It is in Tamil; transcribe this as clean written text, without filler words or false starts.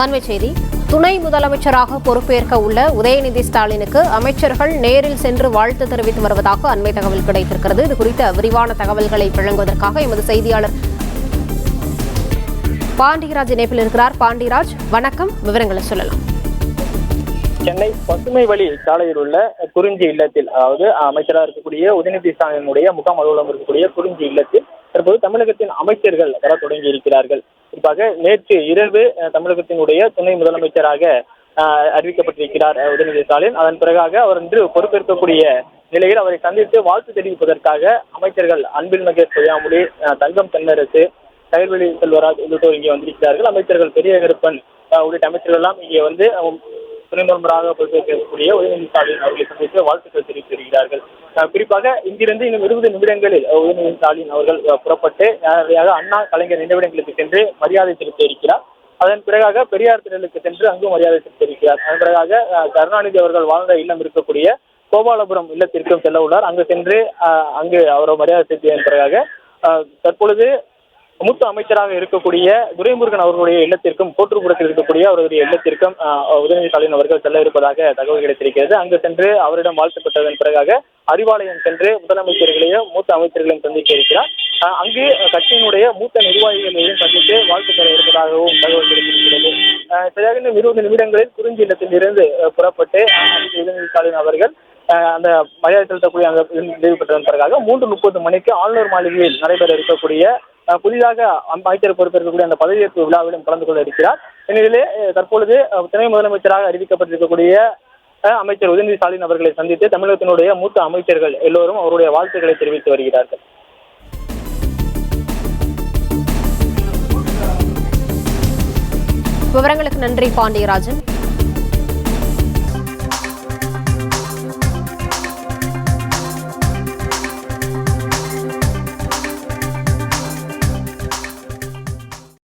அண்மை செய்தி. துணை முதலமைச்சராக பொறுப்பேற்க உள்ள உதயநிதி ஸ்டாலினுக்கு அமைச்சர்கள் நேரில் சென்று வாழ்த்து தெரிவித்து வருவதாக அண்மை தகவல் கிடைத்திருக்கிறது. இது குறித்த விரிவான தகவல்களை வழங்குவதற்காக எமது செய்தியாளர் பாண்டியராஜ் இணைப்பில் இருக்கிறார். பாண்டியராஜ், வணக்கம். விவரங்களை சொல்லலாம். சென்னை பசுமை வழி சாலையில் உள்ள குறிஞ்சி இல்லத்தில், அதாவது அமைச்சராக இருக்கக்கூடிய உதயநிதி ஸ்டாலினுடைய முகாம் அலுவலகம் இருக்கக்கூடிய குறிஞ்சி இல்லத்தில் தற்போது தமிழகத்தின் அமைச்சர்கள் வர தொடங்கி இருக்கிறார்கள். குறிப்பாக நேற்று இரவு தமிழகத்தினுடைய துணை முதலமைச்சராக அறிவிக்கப்பட்டிருக்கிறார் உதயநிதி ஸ்டாலின். அதன் பிறகாக அவர் இன்று பொறுப்பேற்கக்கூடிய நிலையில் அவரை சந்தித்து வாழ்த்து தெரிவிப்பதற்காக அமைச்சர்கள் அன்பில் மகேஷ் பொய்யாமொழி, தங்கம் தென்னரசு, கயல்வெளி செல்வராஜ் உள்ளிட்டோர் இங்கே வந்திருக்கிறார்கள். அமைச்சர்கள் பெரிய கருப்பன் உள்ளிட்ட அமைச்சர்கள் எல்லாம் இங்கே வந்து துணை முதல்வராக பொறுப்பேற்கக்கூடிய உதயநிதி ஸ்டாலின் அவர்களை சந்தித்து வாழ்த்துக்கள் தெரிவித்து வருகிறார்கள். குறிப்பாக இங்கிருந்து இன்னும் 20 நிமிடங்களில் உதயநிதி ஸ்டாலின் அவர்கள் புறப்பட்டு நேரடியாக அண்ணா கலைஞர் நினைவிடங்களுக்கு சென்று மரியாதை செலுத்த இருக்கிறார். அதன் பிறகாக பெரியார் திடலுக்கு சென்று அங்கும் மரியாதை செலுத்த இருக்கிறார். அதன் பிறகாக கருணாநிதி அவர்கள் வாழ்ந்த இல்லம் இருக்கக்கூடிய கோபாலபுரம் இல்லத்திற்கும் செல்ல உள்ளார். அங்கு சென்று அங்கு அவர் மரியாதை செலுத்தியதன் பிறகாக தற்பொழுது மூத்த அமைச்சராக இருக்கக்கூடிய துரைமுருகன் அவர்களுடைய இல்லத்திற்கும், கோட்டூர்புரத்தில் இருக்கக்கூடிய அவருடைய இல்லத்திற்கும் உதயநிதி ஸ்டாலின் அவர்கள் செல்ல இருப்பதாக தகவல் கிடைத்திருக்கிறது. அங்கு சென்று அவரிடம் வாழ்த்து பெற்றதன் பிறகாக அறிவாலயம் சென்று முதலமைச்சர்களையும் மூத்த அமைச்சர்களையும் சந்திக்க இருக்கிறார். அங்கு கட்சியினுடைய மூத்த நிர்வாகிகளையும் சந்தித்து வாழ்த்து பெற இருப்பதாகவும் தகவல் கிடைத்திருக்கிறது. சரியாக 20 நிமிடங்களில் குறிஞ்சி இல்லத்தில் இருந்து புறப்பட்டு உதயநிதி ஸ்டாலின் அவர்கள் அந்த மரியாதை செலுத்தக்கூடிய அங்கு நிறைவு பெற்றதன் பிறகாக 3:30 மணிக்கு ஆளுநர் மாளிகையில் நடைபெற இருக்கக்கூடிய புதிதாக அமைச்சர் பொறுப்பேற்கக்கூடிய அந்த பதவியேற்பு விழாவிலும் கலந்து கொள்ள இருக்கிறார். இந்நிலையிலே தற்பொழுது துணை முதலமைச்சராக அறிவிக்கப்பட்டிருக்கக்கூடிய அமைச்சர் உதயநிதி ஸ்டாலின் அவர்களை சந்தித்து தமிழகத்தினுடைய மூத்த அமைச்சர்கள் எல்லோரும் அவருடைய வாழ்த்துக்களை தெரிவித்து வருகிறார்கள். விவரங்களுக்கு நன்றி பாண்டியராஜன்.